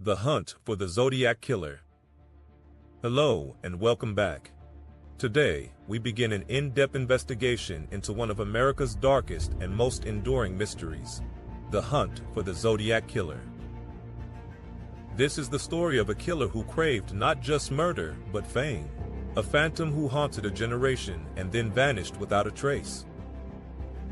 The Hunt for the Zodiac Killer. Hello and welcome back. Today, we begin an in-depth investigation into one of America's darkest and most enduring mysteries, the hunt for the Zodiac Killer. This is the story of a killer who craved not just murder, but fame, a phantom who haunted a generation and then vanished without a trace.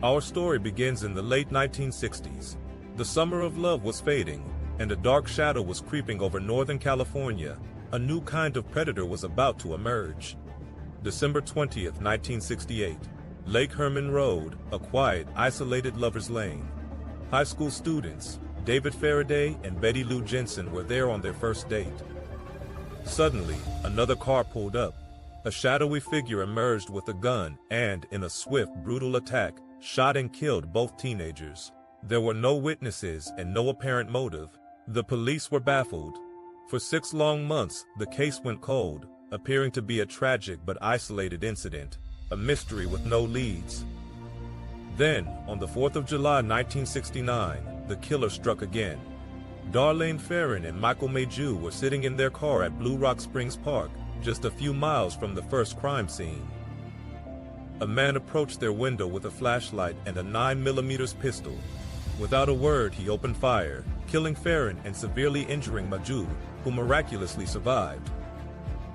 Our story begins in the late 1960s. The summer of love was fading, and a dark shadow was creeping over Northern California. A new kind of predator was about to emerge. December 20th, 1968. Lake Herman Road, a quiet, isolated lover's lane. High school students, David Faraday and Betty Lou Jensen, were there on their first date. Suddenly, another car pulled up. A shadowy figure emerged with a gun and, in a swift, brutal attack, shot and killed both teenagers. There were no witnesses and no apparent motive. The police were baffled. For 6 long months, the case went cold, appearing to be a tragic but isolated incident, a mystery with no leads. Then, on the 4th of July 1969, the killer struck again. Darlene Ferrin and Michael Mayhew were sitting in their car at Blue Rock Springs Park, just a few miles from the first crime scene. A man approached their window with a flashlight and a 9mm pistol. Without a word, he opened fire, killing Ferrin and severely injuring Mayhew, who miraculously survived.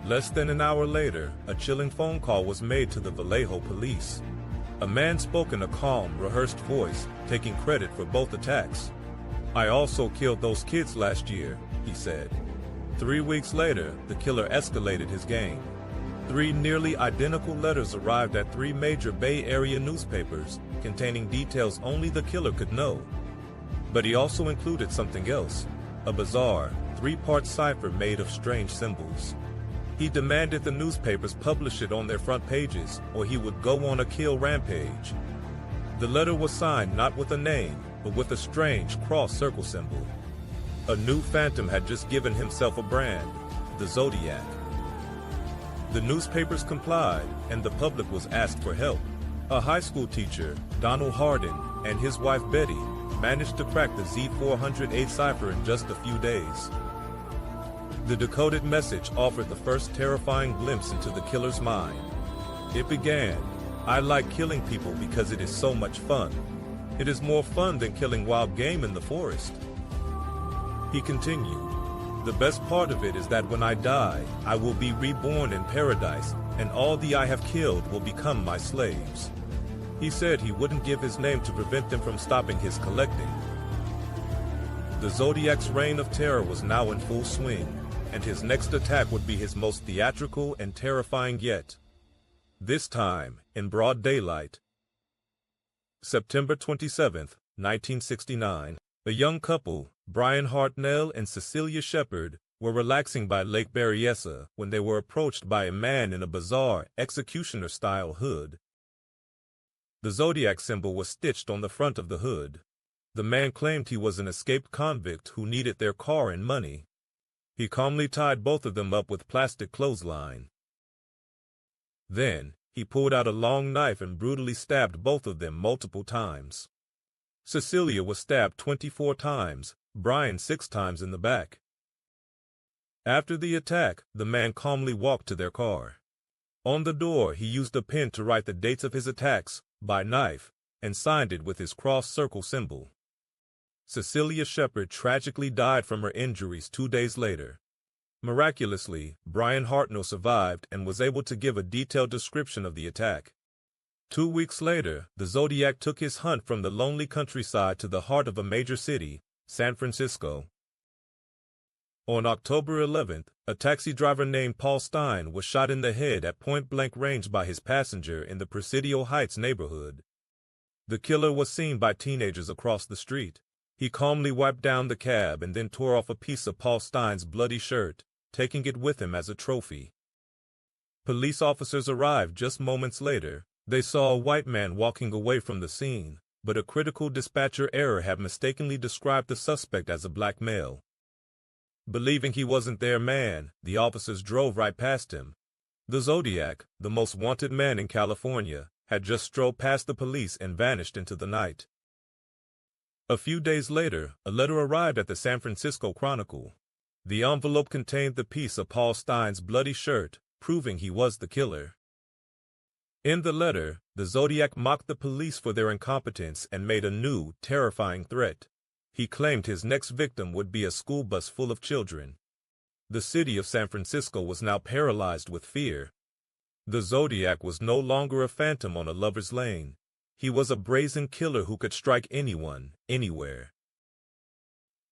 Less than an hour later, a chilling phone call was made to the Vallejo police. A man spoke in a calm, rehearsed voice, taking credit for both attacks. "I also killed those kids last year," he said. 3 weeks later, the killer escalated his game. 3 nearly identical letters arrived at 3 major Bay Area newspapers, containing details only the killer could know. But he also included something else, a bizarre, 3-part cipher made of strange symbols. He demanded the newspapers publish it on their front pages, or he would go on a kill rampage. The letter was signed not with a name, but with a strange cross-circle symbol. A new phantom had just given himself a brand, the Zodiac. The newspapers complied, and the public was asked for help. A high school teacher, Donald Hardin, and his wife Betty, managed to crack the Z408 cipher in just a few days. The decoded message offered the first terrifying glimpse into the killer's mind. It began, "I like killing people because it is so much fun. It is more fun than killing wild game in the forest." He continued, "The best part of it is that when I die, I will be reborn in paradise, and all the I have killed will become my slaves." He said he wouldn't give his name to prevent them from stopping his collecting. The Zodiac's reign of terror was now in full swing, and his next attack would be his most theatrical and terrifying yet. This time, in broad daylight. September 27th, 1969. A young couple, Brian Hartnell and Cecilia Shepard, were relaxing by Lake Berryessa when they were approached by a man in a bizarre, executioner-style hood. The Zodiac symbol was stitched on the front of the hood. The man claimed he was an escaped convict who needed their car and money. He calmly tied both of them up with plastic clothesline. Then, he pulled out a long knife and brutally stabbed both of them multiple times. Cecilia was stabbed 24 times, Brian 6 times in the back. After the attack, the man calmly walked to their car. On the door, he used a pen to write the dates of his attacks, by knife, and signed it with his cross-circle symbol. Cecilia Shepard tragically died from her injuries 2 days later. Miraculously, Brian Hartnell survived and was able to give a detailed description of the attack. 2 weeks later, the Zodiac took his hunt from the lonely countryside to the heart of a major city, San Francisco. On October 11th, a taxi driver named Paul Stein was shot in the head at point-blank range by his passenger in the Presidio Heights neighborhood. The killer was seen by teenagers across the street. He calmly wiped down the cab and then tore off a piece of Paul Stein's bloody shirt, taking it with him as a trophy. Police officers arrived just moments later. They saw a white man walking away from the scene, but a critical dispatcher error had mistakenly described the suspect as a black male. Believing he wasn't their man, the officers drove right past him. The Zodiac, the most wanted man in California, had just strolled past the police and vanished into the night. A few days later, a letter arrived at the San Francisco Chronicle. The envelope contained the piece of Paul Stein's bloody shirt, proving he was the killer. In the letter, the Zodiac mocked the police for their incompetence and made a new, terrifying threat. He claimed his next victim would be a school bus full of children. The city of San Francisco was now paralyzed with fear. The Zodiac was no longer a phantom on a lover's lane. He was a brazen killer who could strike anyone, anywhere.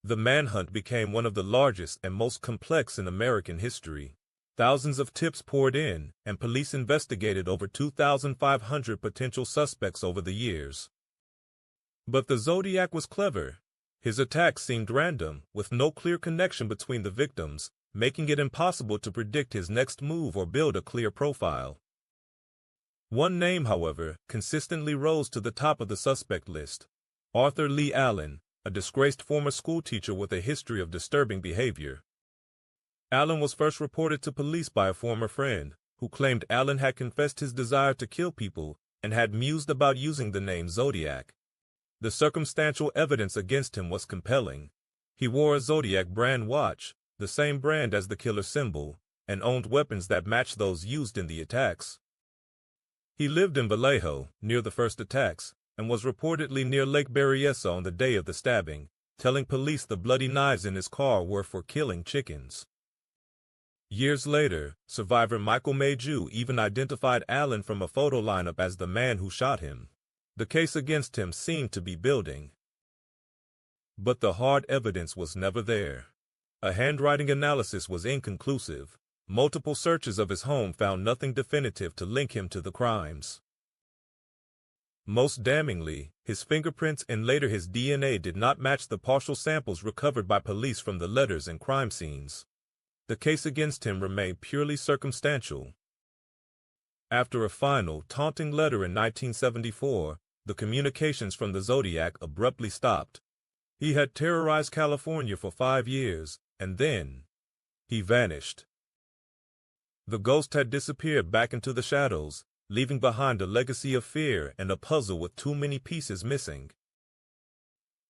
The manhunt became one of the largest and most complex in American history. Thousands of tips poured in, and police investigated over 2,500 potential suspects over the years. But the Zodiac was clever. His attacks seemed random, with no clear connection between the victims, making it impossible to predict his next move or build a clear profile. One name, however, consistently rose to the top of the suspect list: Arthur Leigh Allen, a disgraced former schoolteacher with a history of disturbing behavior. Allen was first reported to police by a former friend, who claimed Allen had confessed his desire to kill people and had mused about using the name Zodiac. The circumstantial evidence against him was compelling. He wore a Zodiac brand watch, the same brand as the killer's symbol, and owned weapons that matched those used in the attacks. He lived in Vallejo, near the first attacks, and was reportedly near Lake Berryessa on the day of the stabbing, telling police the bloody knives in his car were for killing chickens. Years later, survivor Michael Mayhew even identified Allen from a photo lineup as the man who shot him. The case against him seemed to be building. But the hard evidence was never there. A handwriting analysis was inconclusive. Multiple searches of his home found nothing definitive to link him to the crimes. Most damningly, his fingerprints and later his DNA did not match the partial samples recovered by police from the letters and crime scenes. The case against him remained purely circumstantial. After a final, taunting letter in 1974, the communications from the Zodiac abruptly stopped. He had terrorized California for 5 years, and then he vanished. The ghost had disappeared back into the shadows, leaving behind a legacy of fear and a puzzle with too many pieces missing.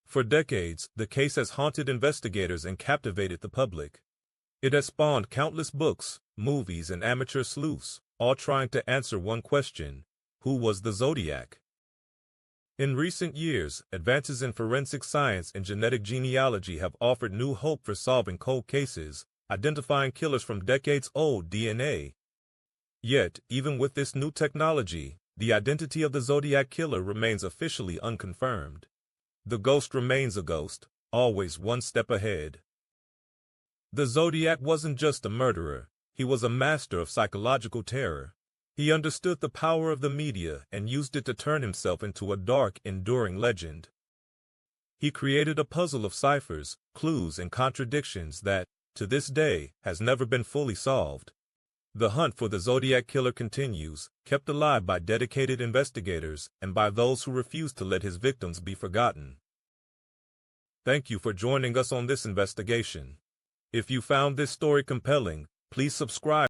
For decades, the case has haunted investigators and captivated the public. It has spawned countless books, movies, and amateur sleuths, all trying to answer one question: who was the Zodiac? In recent years, advances in forensic science and genetic genealogy have offered new hope for solving cold cases, identifying killers from decades-old DNA. Yet, even with this new technology, the identity of the Zodiac killer remains officially unconfirmed. The ghost remains a ghost, always one step ahead. The Zodiac wasn't just a murderer, he was a master of psychological terror. He understood the power of the media and used it to turn himself into a dark, enduring legend. He created a puzzle of ciphers, clues, and contradictions that, to this day, has never been fully solved. The hunt for the Zodiac killer continues, kept alive by dedicated investigators and by those who refuse to let his victims be forgotten. Thank you for joining us on this investigation. If you found this story compelling, please subscribe.